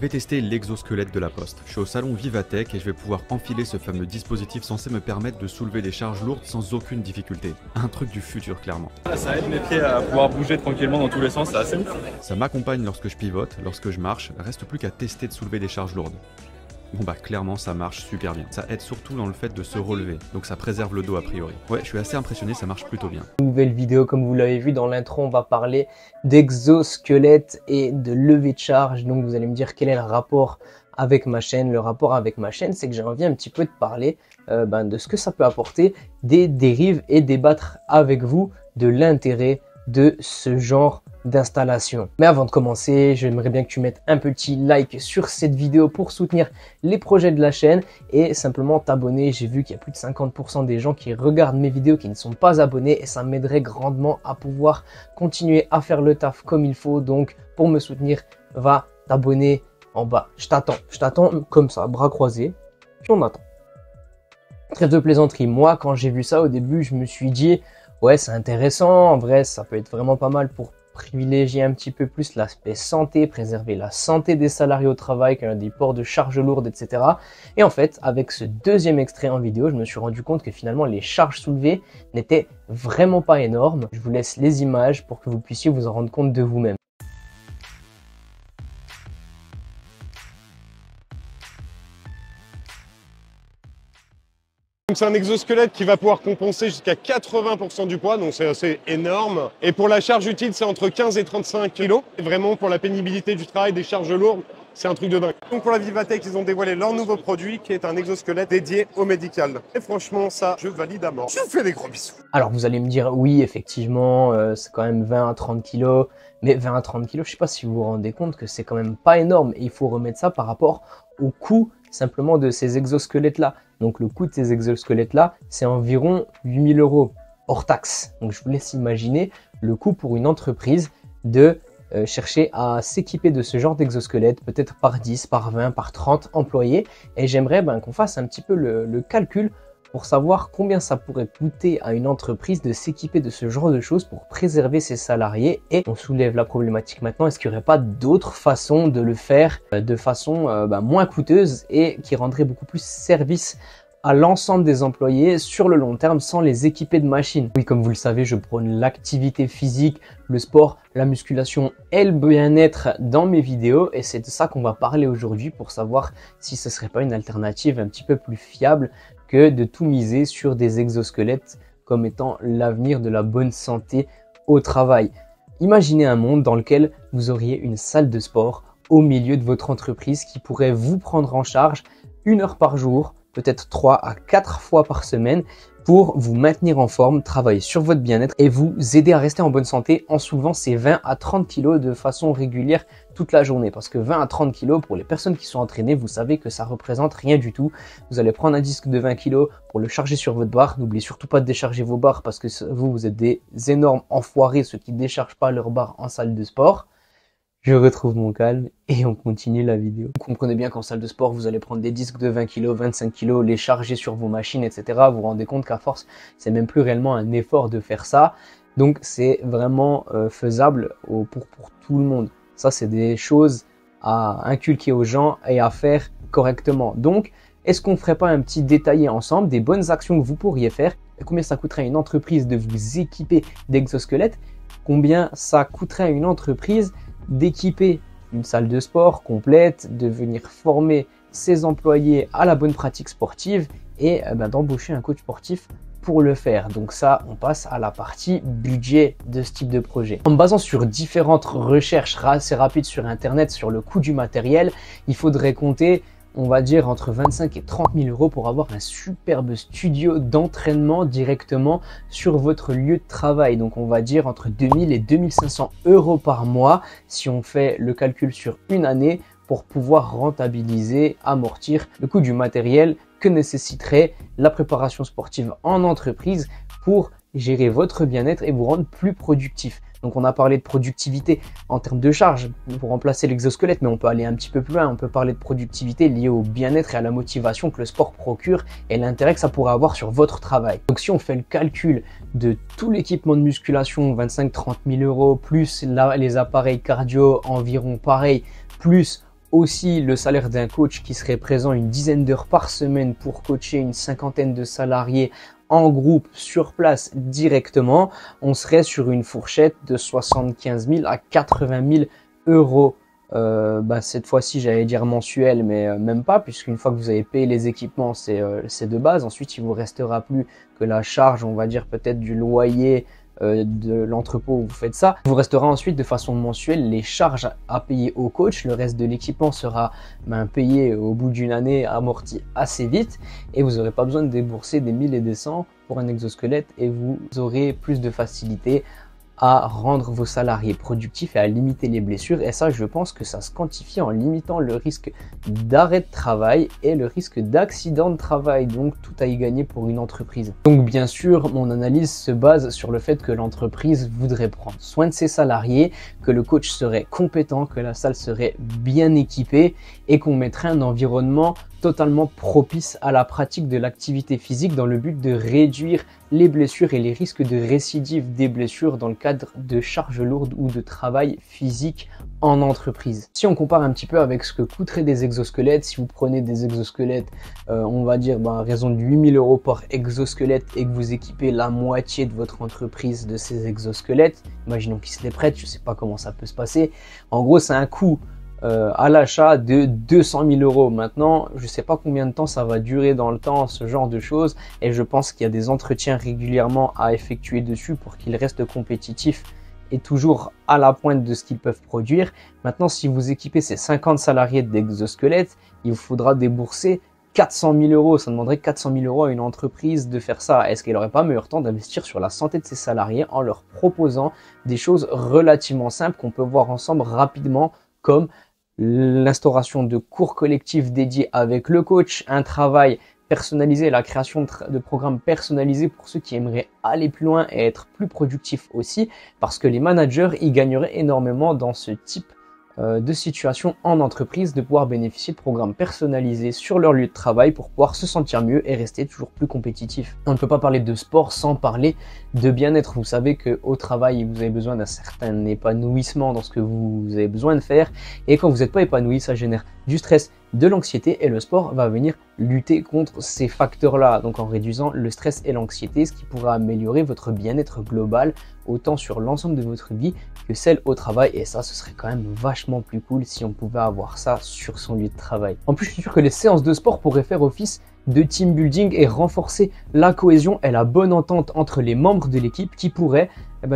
vais tester l'exosquelette de la Poste. Je suis au salon Vivatech et je vais pouvoir enfiler ce fameux dispositif censé me permettre de soulever des charges lourdes sans aucune difficulté. Un truc du futur clairement. Ça aide mes pieds à pouvoir bouger tranquillement dans tous les sens, c'est assez ouf. Ça m'accompagne lorsque je pivote, lorsque je marche, reste plus qu'à tester de soulever des charges lourdes. Bon bah clairement ça marche super bien. Ça aide surtout dans le fait de se relever, donc ça préserve le dos a priori. Ouais, je suis assez impressionné, ça marche plutôt bien. Nouvelle vidéo, comme vous l'avez vu dans l'intro, on va parler d'exosquelette et de levée de charge. Donc vous allez me dire quel est le rapport avec ma chaîne. Le rapport avec ma chaîne, c'est que j'ai envie un petit peu de parler de ce que ça peut apporter, des dérives et débattre avec vous de l'intérêt de ce genre d'installation. Mais avant de commencer, j'aimerais bien que tu mettes un petit like sur cette vidéo pour soutenir les projets de la chaîne et simplement t'abonner. J'ai vu qu'il y a plus de 50% des gens qui regardent mes vidéos qui ne sont pas abonnés et ça m'aiderait grandement à pouvoir continuer à faire le taf comme il faut. Donc pour me soutenir, va t'abonner en bas. Je t'attends comme ça, bras croisés, puis on attend. Trêve de plaisanterie, moi quand j'ai vu ça au début, je me suis dit ouais, c'est intéressant, en vrai ça peut être vraiment pas mal pour privilégier un petit peu plus l'aspect santé, préserver la santé des salariés au travail, quand il y a des ports de charges lourdes, etc. Et en fait, avec ce deuxième extrait en vidéo, je me suis rendu compte que finalement les charges soulevées n'étaient vraiment pas énormes. Je vous laisse les images pour que vous puissiez vous en rendre compte de vous-même. C'est un exosquelette qui va pouvoir compenser jusqu'à 80% du poids, donc c'est assez énorme. Et pour la charge utile, c'est entre 15 et 35 kg. Et vraiment, pour la pénibilité du travail, des charges lourdes, c'est un truc de dingue. Donc pour la Vivatech, ils ont dévoilé leur nouveau produit qui est un exosquelette dédié au médical. Et franchement, ça, je valide à mort. Je vous fais des gros bisous. Alors vous allez me dire, oui, effectivement, c'est quand même 20 à 30 kg. Mais 20 à 30 kg, je sais pas si vous vous rendez compte que c'est quand même pas énorme. Et il faut remettre ça par rapport au coût simplement de ces exosquelettes-là. Donc le coût de ces exosquelettes-là, c'est environ 8 000 € hors taxe. Donc je vous laisse imaginer le coût pour une entreprise de chercher à s'équiper de ce genre d'exosquelette, peut-être par 10, par 20, par 30 employés. Et j'aimerais qu'on fasse un petit peu le calcul pour savoir combien ça pourrait coûter à une entreprise de s'équiper de ce genre de choses pour préserver ses salariés. Et on soulève la problématique maintenant, est-ce qu'il n'y aurait pas d'autres façons de le faire de façon moins coûteuse et qui rendrait beaucoup plus service à l'ensemble des employés sur le long terme sans les équiper de machines. Oui, comme vous le savez, je prône l'activité physique, le sport, la musculation et le bien-être dans mes vidéos et c'est de ça qu'on va parler aujourd'hui pour savoir si ce serait pas une alternative un petit peu plus fiable que de tout miser sur des exosquelettes comme étant l'avenir de la bonne santé au travail. Imaginez un monde dans lequel vous auriez une salle de sport au milieu de votre entreprise qui pourrait vous prendre en charge 1 heure par jour, peut-être 3 à 4 fois par semaine pour vous maintenir en forme, travailler sur votre bien-être et vous aider à rester en bonne santé en soulevant ces 20 à 30 kg de façon régulière toute la journée. Parce que 20 à 30 kg pour les personnes qui sont entraînées, vous savez que ça représente rien du tout. Vous allez prendre un disque de 20 kg pour le charger sur votre barre. N'oubliez surtout pas de décharger vos barres parce que vous êtes des énormes enfoirés, ceux qui ne déchargent pas leurs barres en salle de sport. Je retrouve mon calme et on continue la vidéo. Vous comprenez bien qu'en salle de sport, vous allez prendre des disques de 20 kg, 25 kg, les charger sur vos machines, etc. Vous vous rendez compte qu'à force, c'est même plus réellement un effort de faire ça. Donc, c'est vraiment faisable pour tout le monde. Ça, c'est des choses à inculquer aux gens et à faire correctement. Donc, est-ce qu'on ne ferait pas un petit détaillé ensemble des bonnes actions que vous pourriez faire? Combien ça coûterait à une entreprise de vous équiper d'exosquelettes? Combien ça coûterait à une entreprise d'équiper une salle de sport complète, de venir former ses employés à la bonne pratique sportive et d'embaucher un coach sportif pour le faire. Donc ça, on passe à la partie budget de ce type de projet. En me basant sur différentes recherches assez rapides sur Internet sur le coût du matériel, il faudrait compter, on va dire, entre 25 et 30 000 € pour avoir un superbe studio d'entraînement directement sur votre lieu de travail. Donc, on va dire entre 2000 et 2500 € par mois si on fait le calcul sur une année pour pouvoir rentabiliser, amortir le coût du matériel que nécessiterait la préparation sportive en entreprise pour gérer votre bien-être et vous rendre plus productif. Donc on a parlé de productivité en termes de charge pour remplacer l'exosquelette, mais on peut aller un petit peu plus loin. On peut parler de productivité liée au bien-être et à la motivation que le sport procure et l'intérêt que ça pourrait avoir sur votre travail. Donc si on fait le calcul de tout l'équipement de musculation, 25-30 000 €, plus les appareils cardio environ pareil, plus aussi le salaire d'un coach qui serait présent une dizaine d'heures par semaine pour coacher une cinquantaine de salariés en groupe sur place directement, on serait sur une fourchette de 75 000 à 80 000 euros. Cette fois-ci, j'allais dire mensuel, mais même pas, puisqu'une fois que vous avez payé les équipements, c'est de base. Ensuite, il vous restera plus que la charge, on va dire peut-être du loyer de l'entrepôt où vous faites ça. Il vous restera ensuite de façon mensuelle les charges à payer au coach. Le reste de l'équipement sera payé au bout d'une année, amorti assez vite, et vous n'aurez pas besoin de débourser des 1000 et des 100 pour un exosquelette, et vous aurez plus de facilité à rendre vos salariés productifs et à limiter les blessures. Et ça, je pense que ça se quantifie en limitant le risque d'arrêt de travail et le risque d'accident de travail. Donc, tout à y gagner pour une entreprise. Donc, bien sûr, mon analyse se base sur le fait que l'entreprise voudrait prendre soin de ses salariés, que le coach serait compétent, que la salle serait bien équipée et qu'on mettrait un environnement totalement propice à la pratique de l'activité physique dans le but de réduire les blessures et les risques de récidive des blessures dans le cadre de charges lourdes ou de travail physique en entreprise. Si on compare un petit peu avec ce que coûteraient des exosquelettes, si vous prenez des exosquelettes, on va dire à raison de 8 000 euros par exosquelette et que vous équipez la moitié de votre entreprise de ces exosquelettes, imaginons qu'ils se les prêtent, je ne sais pas comment ça peut se passer, en gros c'est un coût à l'achat de 200 000 euros. Maintenant, je ne sais pas combien de temps ça va durer dans le temps, ce genre de choses, et je pense qu'il y a des entretiens régulièrement à effectuer dessus pour qu'ils restent compétitifs et toujours à la pointe de ce qu'ils peuvent produire. Maintenant, si vous équipez ces 50 salariés d'exosquelettes, il vous faudra débourser 400 000 euros. Ça demanderait 400 000 euros à une entreprise de faire ça. Est-ce qu'elle n'aurait pas meilleur temps d'investir sur la santé de ses salariés en leur proposant des choses relativement simples qu'on peut voir ensemble rapidement, comme l'instauration de cours collectifs dédiés avec le coach, un travail personnalisé, la création de programmes personnalisés pour ceux qui aimeraient aller plus loin et être plus productifs aussi, parce que les managers y gagneraient énormément dans ce type de situation en entreprise, de pouvoir bénéficier de programmes personnalisés sur leur lieu de travail pour pouvoir se sentir mieux et rester toujours plus compétitif. On ne peut pas parler de sport sans parler de bien-être. Vous savez qu'au travail, vous avez besoin d'un certain épanouissement dans ce que vous avez besoin de faire, et quand vous n'êtes pas épanoui, ça génère du stress, de l'anxiété, et le sport va venir lutter contre ces facteurs-là, donc en réduisant le stress et l'anxiété, ce qui pourra améliorer votre bien-être global autant sur l'ensemble de votre vie que celle au travail. Et ça, ce serait quand même vachement plus cool si on pouvait avoir ça sur son lieu de travail. En plus, je suis sûr que les séances de sport pourraient faire office de team building et renforcer la cohésion et la bonne entente entre les membres de l'équipe qui pourraient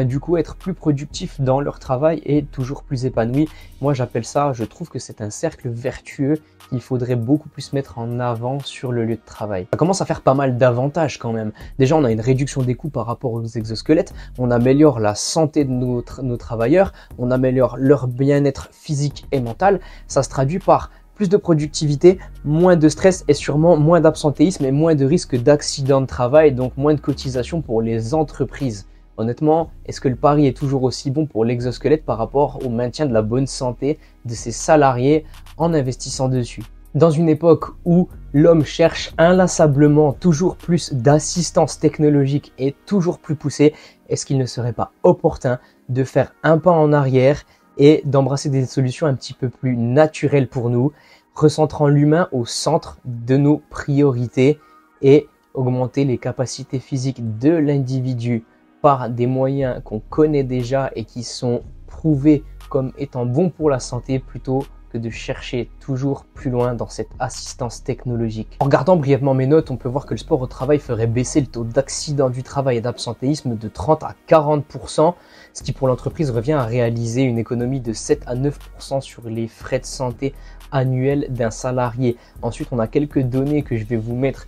du coup être plus productifs dans leur travail et toujours plus épanouis. Moi j'appelle ça, je trouve que c'est un cercle vertueux qu'il faudrait beaucoup plus mettre en avant sur le lieu de travail. Ça commence à faire pas mal d'avantages quand même. Déjà, on a une réduction des coûts par rapport aux exosquelettes, on améliore la santé de nos travailleurs, on améliore leur bien-être physique et mental. Ça se traduit par plus de productivité, moins de stress et sûrement moins d'absentéisme et moins de risques d'accident de travail, donc moins de cotisations pour les entreprises. Honnêtement, est-ce que le pari est toujours aussi bon pour l'exosquelette par rapport au maintien de la bonne santé de ses salariés en investissant dessus? Dans une époque où l'homme cherche inlassablement toujours plus d'assistance technologique et toujours plus poussée, est-ce qu'il ne serait pas opportun de faire un pas en arrière et d'embrasser des solutions un petit peu plus naturelles pour nous, recentrant l'humain au centre de nos priorités et augmenter les capacités physiques de l'individu par des moyens qu'on connaît déjà et qui sont prouvés comme étant bons pour la santé, plutôt que de chercher toujours plus loin dans cette assistance technologique. En regardant brièvement mes notes, on peut voir que le sport au travail ferait baisser le taux d'accident du travail et d'absentéisme de 30 à 40%, ce qui pour l'entreprise revient à réaliser une économie de 7 à 9% sur les frais de santé annuels d'un salarié. Ensuite, on a quelques données que je vais vous mettre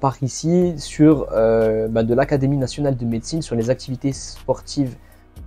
par ici sur de l'Académie nationale de médecine sur les activités sportives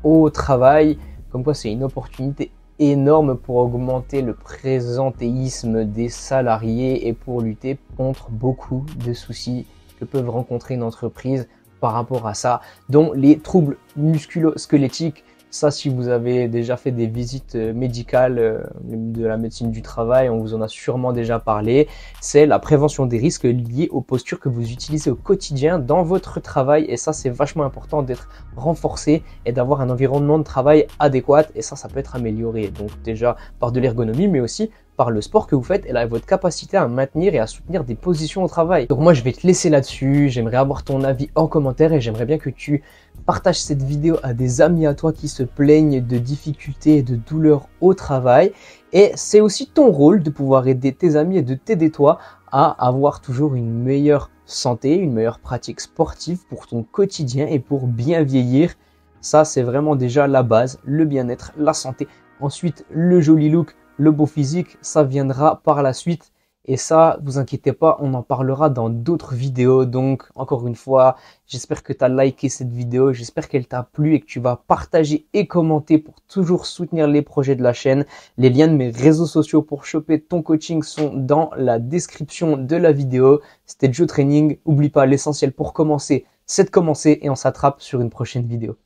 au travail, comme quoi c'est une opportunité énorme pour augmenter le présentéisme des salariés et pour lutter contre beaucoup de soucis que peuvent rencontrer une entreprise par rapport à ça, dont les troubles musculo-squelettiques. Ça, si vous avez déjà fait des visites médicales de la médecine du travail, on vous en a sûrement déjà parlé. C'est la prévention des risques liés aux postures que vous utilisez au quotidien dans votre travail. Et ça, c'est vachement important d'être renforcé et d'avoir un environnement de travail adéquat. Et ça peut être amélioré. Donc déjà par de l'ergonomie, mais aussi par le sport que vous faites et votre capacité à maintenir et à soutenir des positions au travail. Donc moi, je vais te laisser là-dessus. J'aimerais avoir ton avis en commentaire et j'aimerais bien que tu partages cette vidéo à des amis à toi qui se plaignent de difficultés et de douleurs au travail. Et c'est aussi ton rôle de pouvoir aider tes amis et de t'aider toi à avoir toujours une meilleure santé, une meilleure pratique sportive pour ton quotidien et pour bien vieillir. Ça, c'est vraiment déjà la base, le bien-être, la santé. Ensuite, le joli look, le beau physique, ça viendra par la suite. Et ça, vous inquiétez pas, on en parlera dans d'autres vidéos. Donc, encore une fois, j'espère que tu as liké cette vidéo, j'espère qu'elle t'a plu et que tu vas partager et commenter pour toujours soutenir les projets de la chaîne. Les liens de mes réseaux sociaux pour choper ton coaching sont dans la description de la vidéo. C'était Joe Training. N'oublie pas, l'essentiel pour commencer, c'est de commencer et on s'attrape sur une prochaine vidéo.